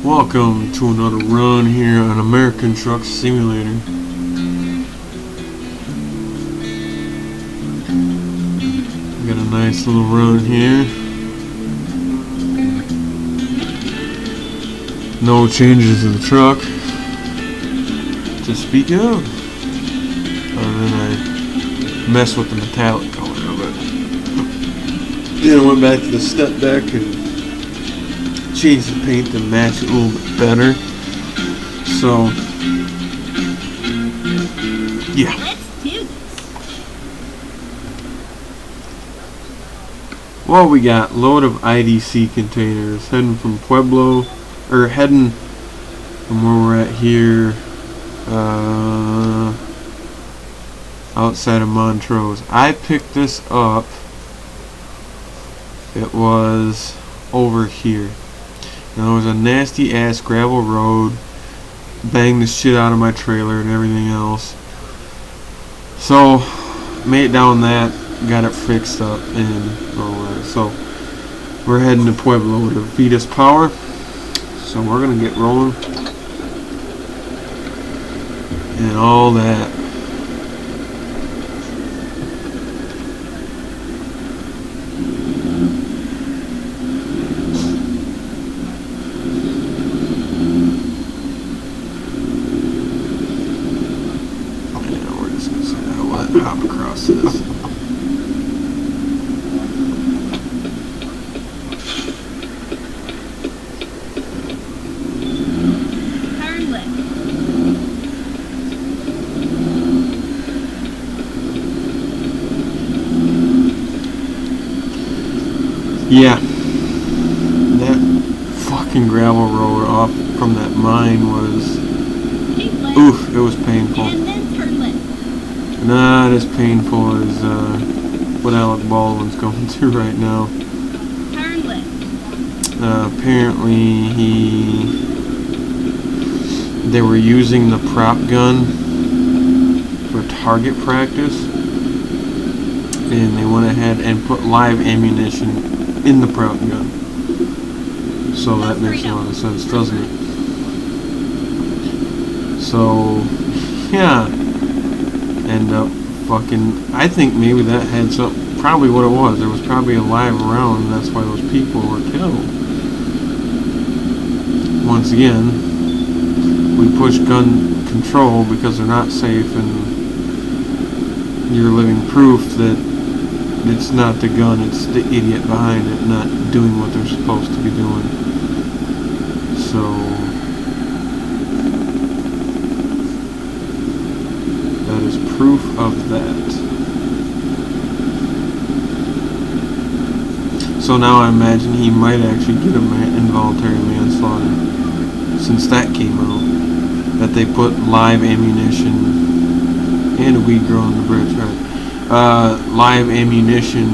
Welcome to another run here on American Truck Simulator. Got a nice little run here. No changes to the truck to speak of. Other than I messed with the metallic color of it. Then I went back to the step deck and changed the paint to match it a little bit better. So, yeah. Let's do this. Well, we got a load of IDC containers heading from Pueblo, or heading from where we're at here, outside of Montrose. I picked this up. It was over here. Now, it was a nasty ass gravel road, banged the shit out of my trailer and everything else. So, made it down that, got it fixed up, and all that. So, we're heading to Pueblo to feed us power. So, we're gonna get rolling and all that. Hop across this. Turn left. Yeah. That fucking gravel road off from that mine was... Keep left. Oof, it was painful. And then turn left. Not as painful as what Alec Baldwin's going through right now. Turn left. Apparently they were using the prop gun for target practice, and they went ahead and put live ammunition in the prop gun. So that makes a lot of sense, doesn't it? So, yeah. End up fucking... I think maybe that had some... Probably what it was. There was probably a live round, and that's why those people were killed. Once again, we push gun control because they're not safe, and you're living proof that it's not the gun, it's the idiot behind it not doing what they're supposed to be doing. So... that is proof of that. So now I imagine he might actually get involuntary manslaughter, since that came out, that they put live ammunition and a weed growing in the bridge, right? Live ammunition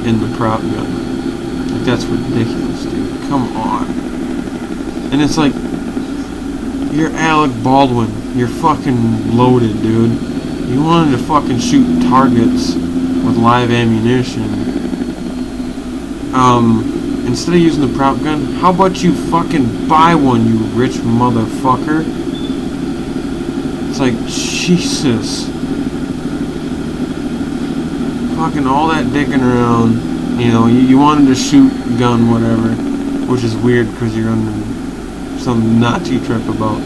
in the prop gun. Like, that's ridiculous, dude. Come on. And it's like, you're Alec Baldwin. You're fucking loaded, dude. You wanted to fucking shoot targets with live ammunition. Instead of using the prop gun, how about you fucking buy one, you rich motherfucker? It's like, Jesus. Fucking all that dicking around. You know, you wanted to shoot gun, whatever. Which is weird because you're under some Nazi trip about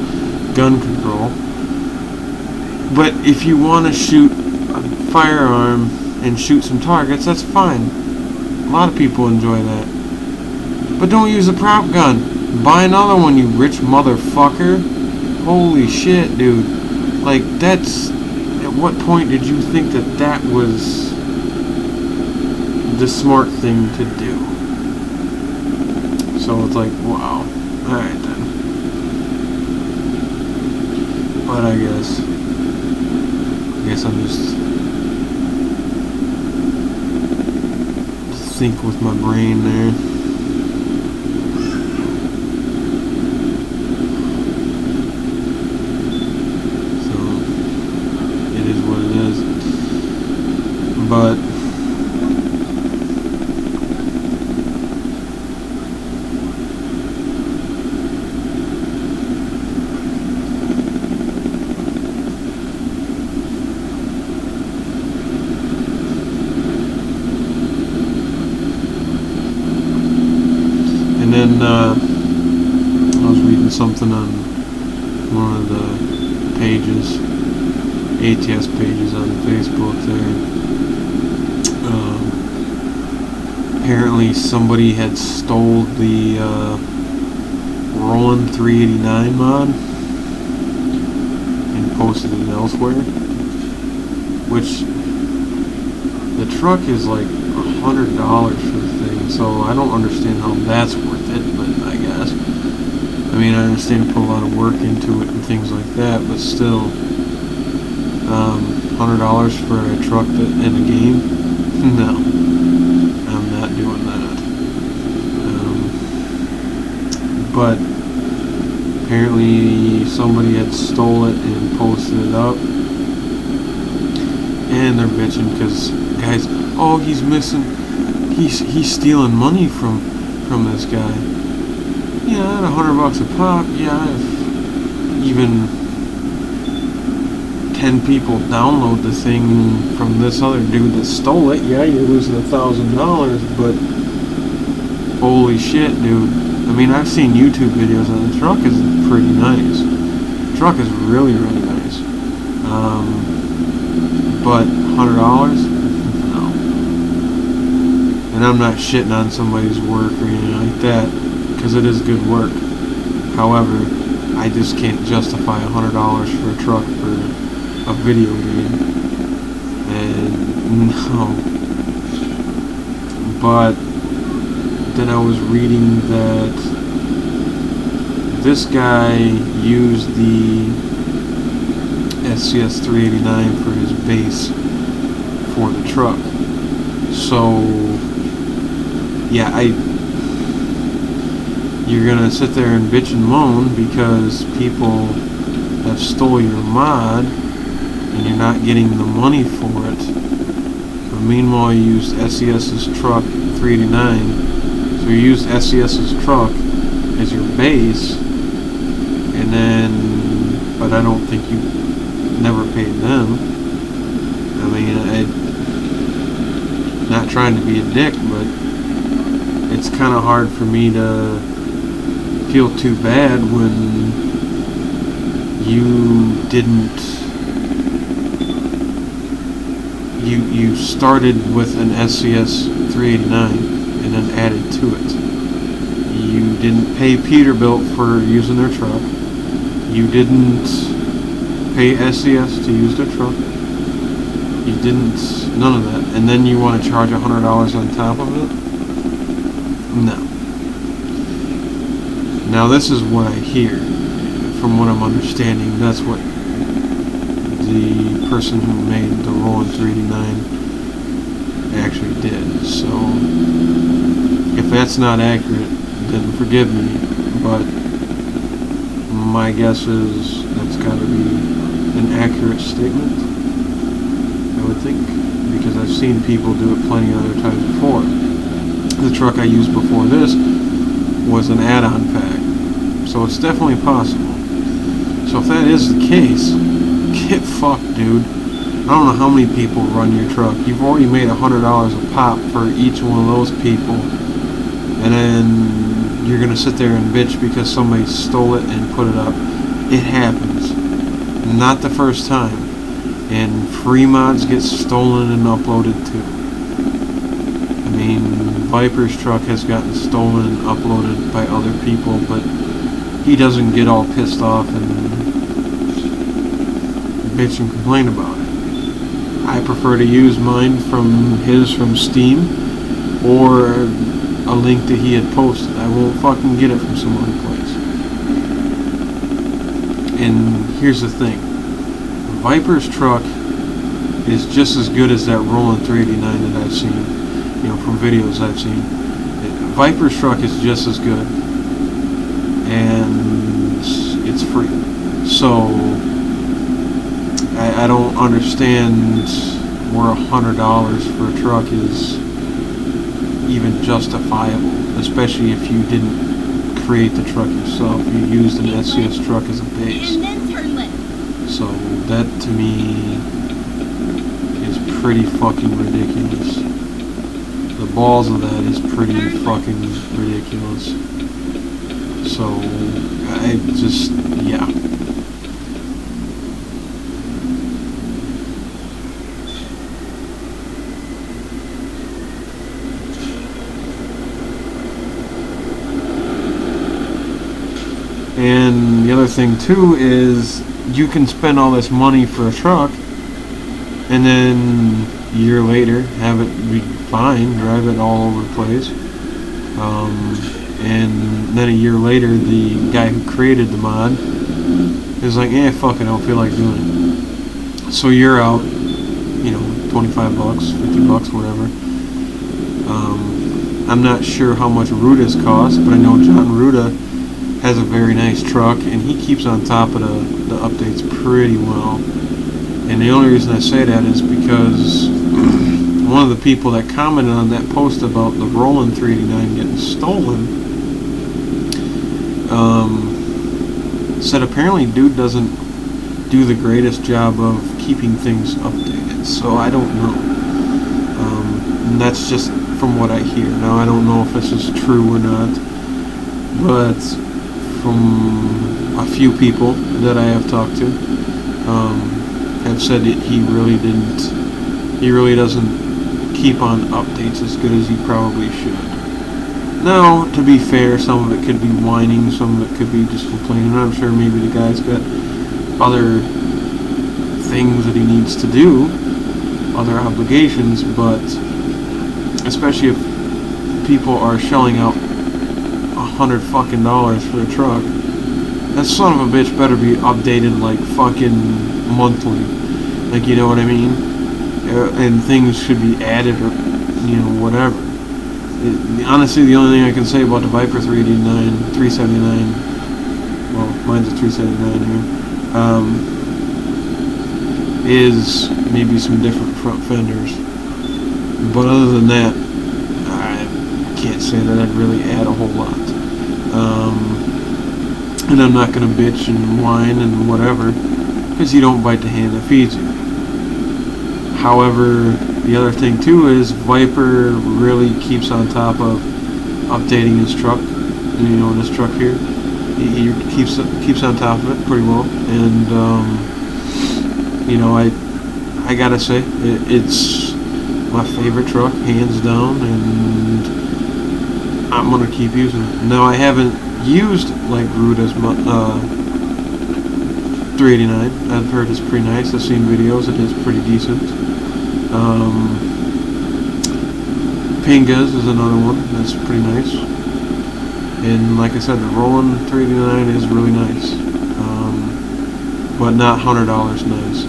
gun control. But if you want to shoot a firearm and shoot some targets, that's fine. A lot of people enjoy that. But don't use a prop gun. Buy another one, you rich motherfucker. Holy shit, dude. Like, that's... At what point did you think that that was the smart thing to do? So it's like, wow. Alright then. But I guess I'm just think with my brain there. So it is what it is. But I was reading something on one of the pages, ATS pages on Facebook there. Apparently somebody had stole the Roland 389 mod and posted it elsewhere, which the truck is like $100 for the thing, so I don't understand how that's worth it, but I guess. I mean, I understand you put a lot of work into it and things like that, but still, $100 for a truck in a game? No, I'm not doing that. But apparently somebody had stole it and posted it up, and they're bitching because guys, oh, he's missing, he's stealing money from this guy. Yeah, at $100 a pop. Yeah, if even 10 people download the thing from this other dude that stole it, yeah, you're losing $1,000. But holy shit, dude! I mean, I've seen YouTube videos, and the truck is pretty nice. The truck is really, really nice. But $100? No. And I'm not shitting on somebody's work or anything like that, because it is good work. However, I just can't justify $100 for a truck for a video game. And no. But then I was reading that this guy used the SCS 389 for his base for the truck. So yeah, you're gonna sit there and bitch and moan because people have stole your mod and you're not getting the money for it. But meanwhile, you used SCS's truck 389. So you used SCS's truck as your base, and then, but I don't think you never paid them. I mean, not trying to be a dick, but it's kind of hard for me to feel too bad when you didn't. You started with an SCS 389 and then added to it. You didn't pay Peterbilt for using their truck. You didn't pay SCS to use their truck. You didn't, none of that. And then you want to charge $100 on top of it? No. Now this is what I hear. From what I'm understanding, that's what the person who made the Roland 389 actually did. So if that's not accurate, then forgive me, but my guess is that's got to be an accurate statement, I would think, because I've seen people do it plenty of other times before. The truck I used before this was an add-on pack, so it's definitely possible. So if that is the case, get fucked, dude. I don't know how many people run your truck. You've already made $100 a pop for each one of those people, and then you're gonna sit there and bitch because somebody stole it and put it up. It happens. Not the first time. And free mods get stolen and uploaded too. I mean, Viper's truck has gotten stolen and uploaded by other people, but he doesn't get all pissed off and bitch and complain about it. I prefer to use mine from Steam or a link that he had posted. I won't fucking get it from some other place. And here's the thing. Viper's truck is just as good as that Roland 389 that I've seen, you know, from videos I've seen. Viper's truck is just as good, and it's free. So I don't understand where $100 for a truck is even justifiable, especially if you didn't create the truck yourself. You used an SCS truck as a base. And then turn left. So that to me is pretty fucking ridiculous. The balls of that is pretty fucking ridiculous. So I just, yeah. And the other thing too is you can spend all this money for a truck and then a year later have it be fine, drive it all over the place, and then a year later the guy who created the mod is like, fuck it, I don't feel like doing it. So you're out, you know, 25 bucks, 50 bucks, whatever. I'm not sure how much Ruda's cost, but I know John Ruda has a very nice truck, and he keeps on top of the updates pretty well. And the only reason I say that is because one of the people that commented on that post about the Roland 389 getting stolen said apparently dude doesn't do the greatest job of keeping things updated. So I don't know. And that's just from what I hear. Now I don't know if this is true or not, but from a few people that I have talked to have said that he really doesn't keep on updates as good as he probably should. Now, to be fair, some of it could be whining, some of it could be just complaining. I'm sure maybe the guy's got other things that he needs to do, other obligations, but especially if people are shelling out $100 fucking for a truck, that son of a bitch better be updated like fucking monthly, like, you know what I mean? And things should be added or, you know, whatever. Honestly, the only thing I can say about the Viper 379, well, mine's a 379 here, is maybe some different front fenders. But other than that, I can't say that I'd really add a whole lot. And I'm not going to bitch and whine and whatever, because you don't bite the hand that feeds you. However, the other thing too is Viper really keeps on top of updating his truck. You know, this truck here, he keeps on top of it pretty well. And you know, I gotta say it's my favorite truck, hands down, and I'm gonna keep using it. Now I haven't used like Ruda's 389. I've heard it's pretty nice. I've seen videos. It is pretty decent. Pinga's is another one that's pretty nice. And like I said, the Roland 389 is really nice, but not $100 nice.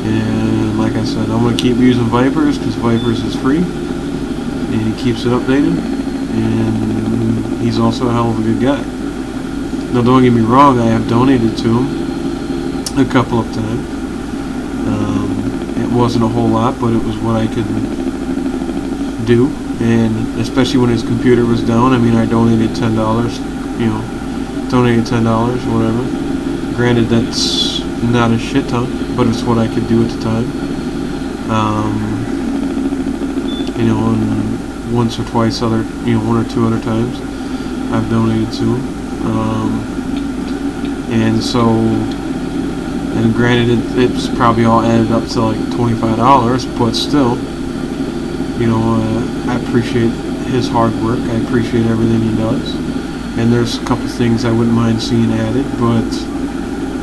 And like I said, I'm going to keep using Vipers because Vipers is free, and he keeps it updated, and he's also a hell of a good guy. Now don't get me wrong, I have donated to him a couple of times. It wasn't a whole lot, but it was what I could do, and especially when his computer was down. I mean, I donated $10, you know, whatever. Granted, that's not a shit ton, but it's what I could do at the time. You know, and once or twice other, you know, one or two other times I've donated to him. And so, and granted, it's probably all added up to like $25, but still, you know, I appreciate his hard work. I appreciate everything he does. And there's a couple things I wouldn't mind seeing added, but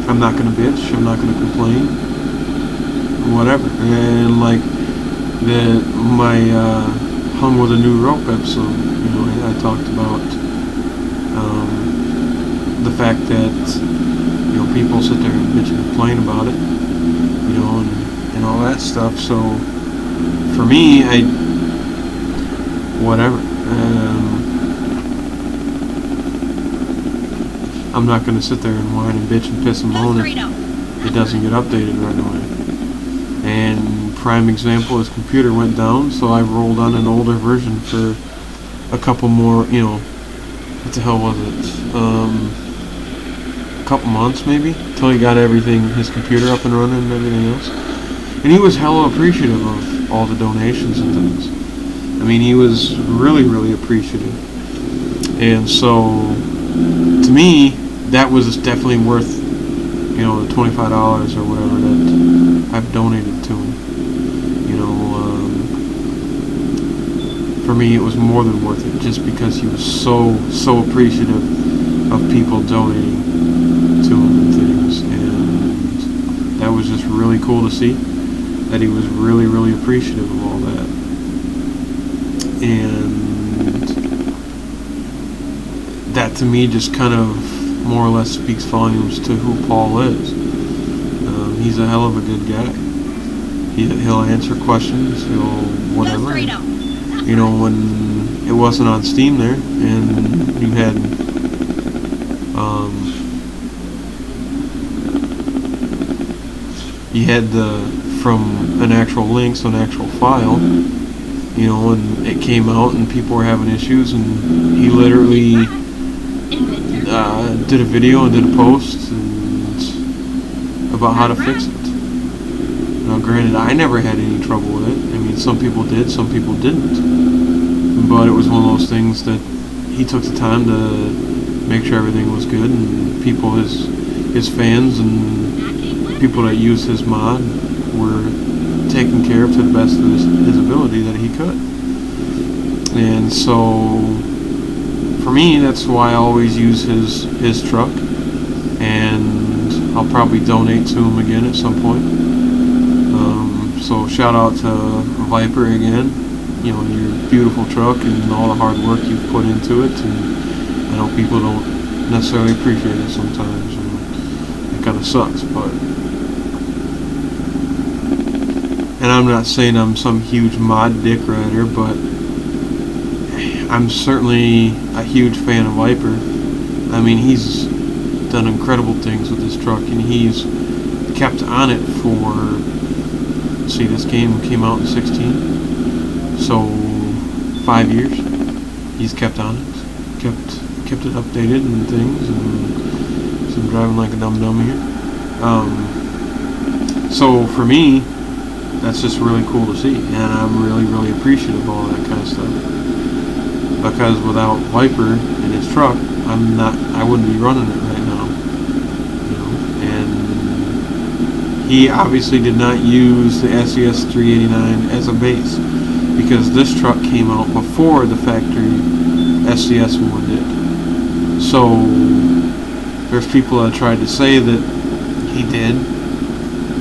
I'm not going to bitch. I'm not going to complain. Whatever. And like my Hung with a New Rope episode, you know, I talked about the fact that, you know, people sit there and bitch and complain about it, you know, and all that stuff. So for me, whatever. I'm not going to sit there and whine and bitch and piss and moan if it doesn't get updated right away. And prime example, his computer went down, so I rolled on an older version for a couple more, you know, what the hell was it? A couple months maybe, till he got everything, his computer up and running and everything else. And he was hella appreciative of all the donations and things. I mean, he was really, really appreciative. And so, to me, that was definitely worth, you know, the $25 or whatever that I've donated to him. You know, for me, it was more than worth it, just because he was so appreciative of people donating to him and things, and that was just really cool to see, that he was really appreciative of all that. And that to me just kind of more or less speaks volumes to who Paul is. He's a hell of a good guy. He'll answer questions, he'll whatever. You know, when it wasn't on Steam there, and you had from an actual link, so an actual file, you know, and it came out and people were having issues, and he literally did a video and did a post and about how to fix it. Now, granted, I never had any trouble with it. I mean, some people did, some people didn't. But it was one of those things that he took the time to make sure everything was good, and people, his fans and people that use his mod were taken care of to the best of his ability that he could. And so, for me, that's why I always use his truck, and I'll probably donate to him again at some point. So shout out to Viper again, you know, your beautiful truck and all the hard work you've put into it, and I know people don't necessarily appreciate it sometimes, and it kind of sucks, but, and I'm not saying I'm some huge mod dick rider, but I'm certainly a huge fan of Viper. I mean, he's done incredible things with this truck, and he's kept on it for, see, this game came out in 16, so 5 years he's kept on it, kept it updated and things, and so I'm driving like a dum-dum here. So for me, that's just really cool to see, and I'm really appreciative of all that kind of stuff, because without Viper and his truck, I wouldn't be running it right now, you know. And he obviously did not use the SES 389 as a base, because this truck came out before the factory SCS one did. So there's people that tried to say that he did,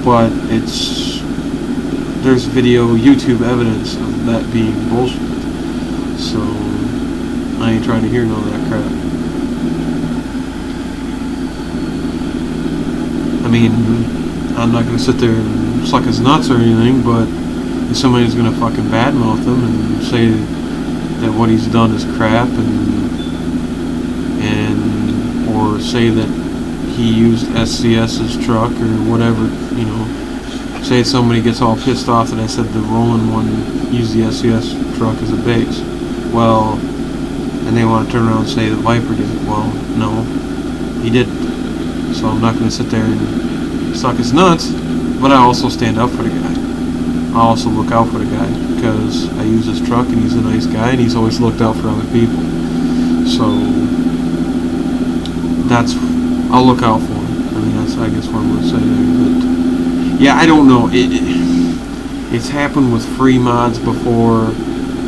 but there's video YouTube evidence of that being bullshit. So I ain't trying to hear none of that crap. I mean, I'm not gonna sit there and suck his nuts or anything, but if somebody's gonna fucking badmouth him and say that what he's done is crap, or say that he used SCS's truck or whatever, you know, say somebody gets all pissed off that I said the Roland one used the SCS truck as a base, well, and they want to turn around and say the Viper did it. Well, no, he didn't. So I'm not going to sit there and suck his nuts, but I also stand up for the guy. I also look out for the guy, because I use his truck and he's a nice guy and he's always looked out for other people. So I'll look out for him. I mean, that's, I guess, what I'm going to say there. But yeah, I don't know. It's happened with free mods before,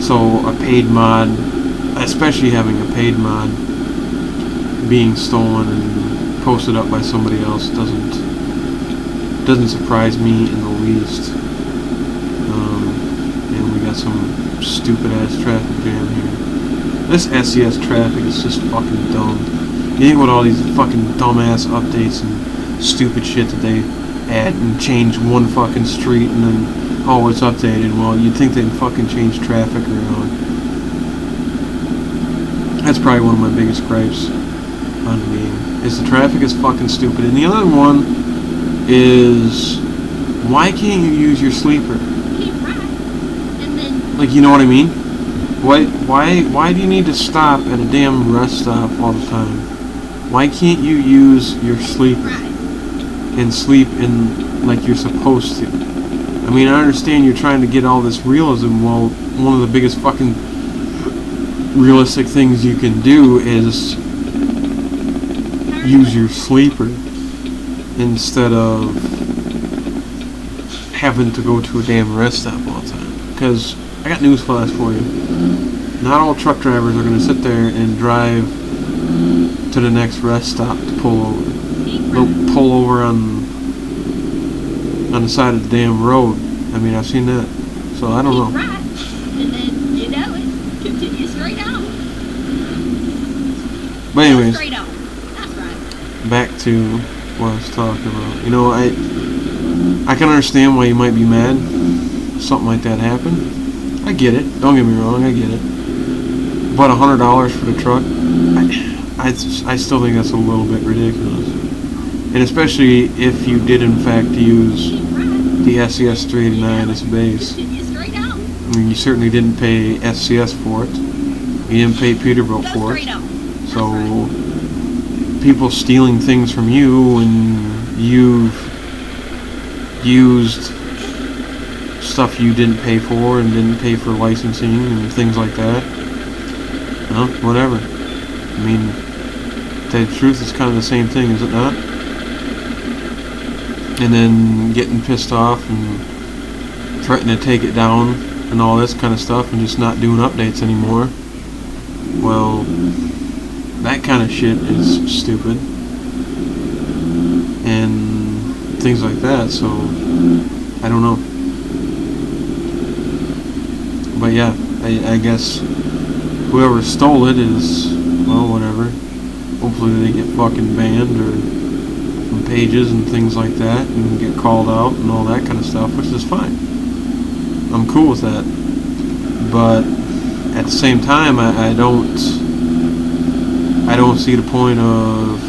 so a paid mod, especially having a paid mod being stolen and posted up by somebody else, doesn't surprise me in the least. And we got some stupid ass traffic jam here. This SCS traffic is just fucking dumb. You think with all these fucking dumbass updates and stupid shit that they add and change one fucking street and then, oh, it's updated. Well, you'd think they'd fucking change traffic around. That's probably one of my biggest gripes on the game, is the traffic is fucking stupid. And the other one is, why can't you use your sleeper? Like, you know what I mean? Why do you need to stop at a damn rest stop all the time? Why can't you use your sleeper and sleep in like you're supposed to? I mean, I understand you're trying to get all this realism. Well, one of the biggest fucking realistic things you can do is use your sleeper instead of having to go to a damn rest stop all the time. Because I got news flash for you. Not all truck drivers are going to sit there and drive to the next rest stop to pull over. They'll pull over on the side of the damn road. I mean, I've seen that. So I don't know. Right. And then, you know it, continue straight on. But anyways, Straight on. That's right. back to what I was talking about. You know, I can understand why you might be mad. Something like that happened. I get it. Don't get me wrong. I get it. But $100 for the truck, I still think that's a little bit ridiculous. And especially if you did in fact use the SCS 389 as a base. Continue straight on. I mean, you certainly didn't pay SCS for it. You didn't pay Peterbilt Go for it. straight on. That's So right. people stealing things from you when you've used stuff you didn't pay for and didn't pay for licensing and things like that. Well, whatever. I mean, to tell you the truth, it's kind of the same thing, is it not? And then getting pissed off and threatening to take it down and all this kind of stuff and just not doing updates anymore. Well, that kind of shit is stupid. And things like that, so I don't know. But yeah, I guess whoever stole it is, well, whatever. Hopefully they get fucking banned or from pages and things like that and get called out and all that kind of stuff, which is fine. I'm cool with that. But at the same time, I don't see the point of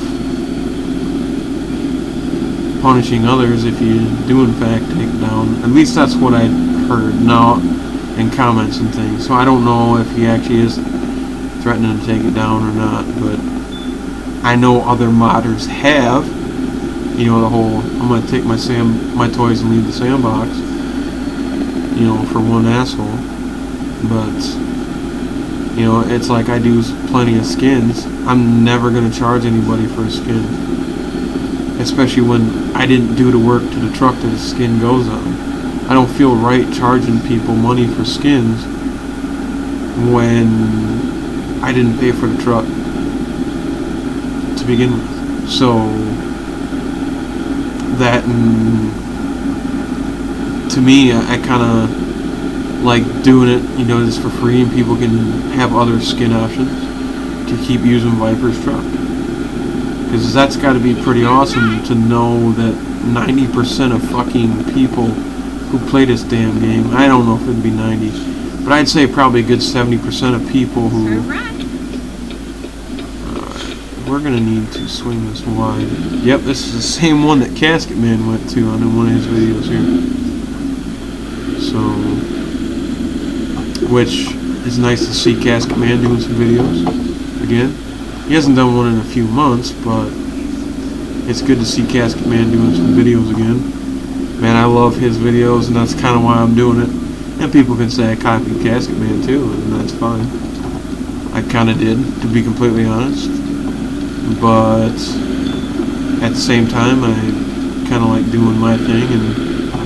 punishing others if you do in fact take it down. At least that's what I heard now in comments and things. So I don't know if he actually is threatening to take it down or not, but I know other modders have. You know, the whole I'm gonna take my toys and leave the sandbox, you know, for one asshole. But you know, it's like I do plenty of skins. I'm never gonna charge anybody for a skin, especially when I didn't do the work to the truck that the skin goes on. I don't feel right charging people money for skins when I didn't pay for the truck to begin with. So that, to me, I kind of like doing it, you know, just for free, and people can have other skin options to keep using Viper's truck. Because that's got to be pretty awesome to know that 90% of fucking people who play this damn game, I don't know if it'd be 90, but I'd say probably a good 70% of people who... we're going to need to swing this wide. Yep, this is the same one that Casketman went to on one of his videos here. So, which is nice to see Casketman doing some videos again. He hasn't done one in a few months, but it's good to see Casketman doing some videos again. Man, I love his videos, and that's kind of why I'm doing it. And people can say I copied Casketman too, and that's fine. I kind of did, to be completely honest. But at the same time, I kind of like doing my thing, and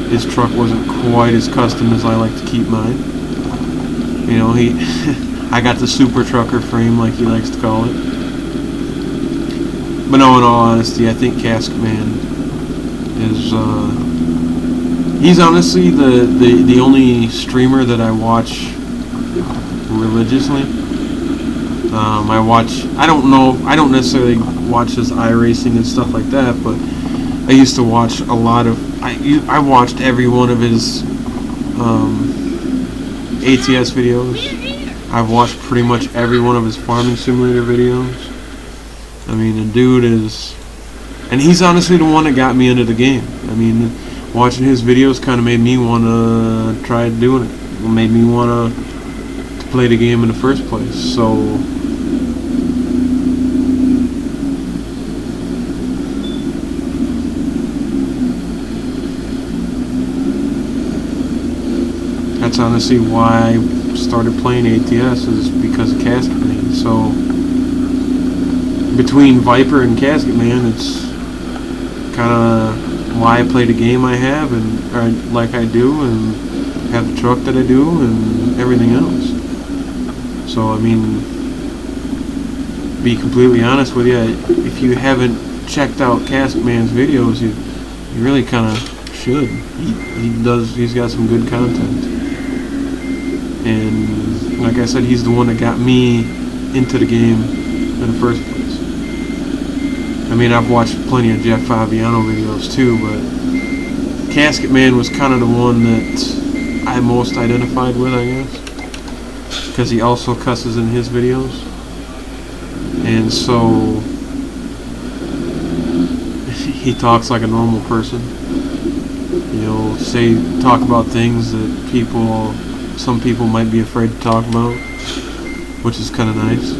his truck wasn't quite as custom as I like to keep mine. You know, I got the super trucker frame, like he likes to call it. But no, in all honesty, I think Casketman is, he's honestly the only streamer that I watch religiously. I don't necessarily watch his iRacing and stuff like that, but I used to watch a lot of, I watched every one of his ATS videos. I've watched pretty much every one of his farming simulator videos. I mean, the dude is, and he's honestly the one that got me into the game. I mean, watching his videos kind of made me want to try doing it. It made me want to play the game in the first place. So that's honestly why I started playing ATS, is because of Casketman. So between Viper and Casketman, it's kind of why I play the game I have and or like I do, and have the truck that I do, and everything else. So I mean, be completely honest with you, if you haven't checked out Casketman's videos, you really kind of should. He's got some good content, and like I said, he's the one that got me into the game in the first place. I mean, I've watched plenty of Jeff Fabiano videos too, but Casketman was kind of the one that I most identified with, I guess, because he also cusses in his videos, and so he talks like a normal person. You know, talk about things that some people might be afraid to talk about, which is kind of nice.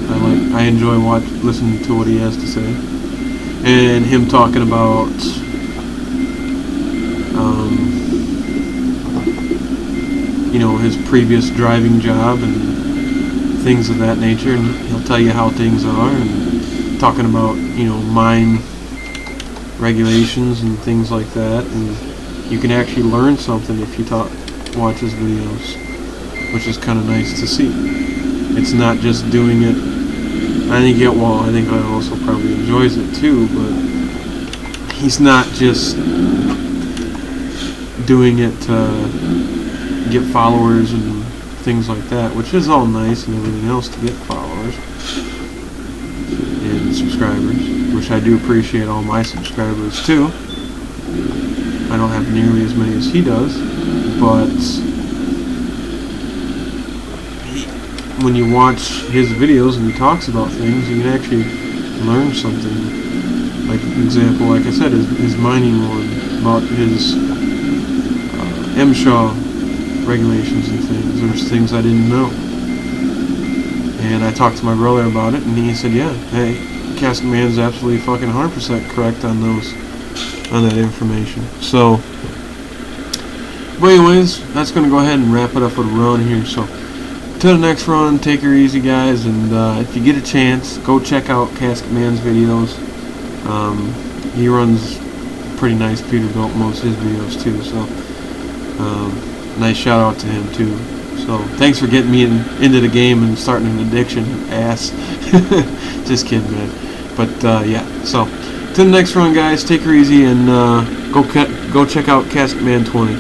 I enjoy listening to what he has to say, and him talking about you know, his previous driving job and things of that nature, and he'll tell you how things are, and talking about, you know, mine regulations and things like that, and you can actually learn something if you watch his videos, which is kind of nice to see. It's not just doing it. I think I also probably enjoys it too, but he's not just doing it to get followers and things like that, which is all nice and everything else to get followers and subscribers, which I do appreciate all my subscribers too. I don't have nearly as many as he does, but when you watch his videos and he talks about things, you can actually learn something. Like example, like I said, his mining one about his MSHA regulations and things. There's things I didn't know, and I talked to my brother about it, and he said, "Yeah, hey, Casketman's absolutely fucking 100% correct on that information." So, but anyways, that's gonna go ahead and wrap it up with a run here. So, till the next run, take her easy, guys, and if you get a chance, go check out Casketman's videos. He runs pretty nice Peterbilt most of his videos too. So. Nice shout out to him too. So thanks for getting me into the game and starting an addiction, ass. Just kidding, man. But yeah. So till the next run, guys. Take her easy and go check out Casketman 20.